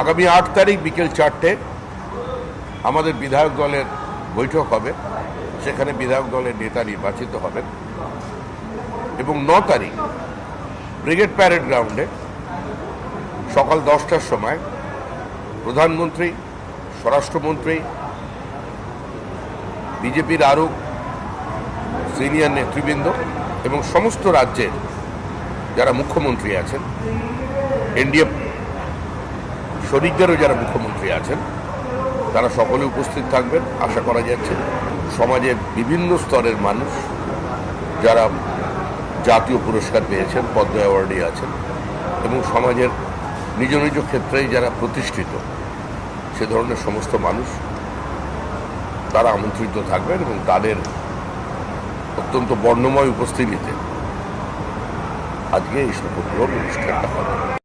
আগামী 8 তারিখ বিকেল 4টে আমাদের বিধায়ক দলের বৈঠক হবে। সেখানে বিধায়ক দলের নেতা নির্বাচিত হবেন এবং 9 তারিখ ব্রিগেড প্যারেড গ্রাউন্ডে সকাল 10টার সময় প্রধানমন্ত্রী, স্বরাষ্ট্রমন্ত্রী, বিজেপির আরও সিনিয়র নেতৃবৃন্দ এবং সমস্ত রাজ্যের যারা মুখ্যমন্ত্রী আছেন, এনডিএ শরিকদেরও যারা মুখ্যমন্ত্রী আছেন, তারা সকলে উপস্থিত থাকবেন। আশা করা যাচ্ছে সমাজের বিভিন্ন স্তরের মানুষ যারা জাতীয় পুরস্কার পেয়েছেন, পদ্ম অ্যাওয়ার্ডে আছেন এবং সমাজের নিজ নিজ ক্ষেত্রেই যারা প্রতিষ্ঠিত, সে ধরনের সমস্ত মানুষ তারা আমন্ত্রিত থাকবেন এবং তাদের অত্যন্ত বর্ণময় উপস্থিতিতে আজকে এই শপথ গ্রহণ অনুষ্ঠানটা হবে।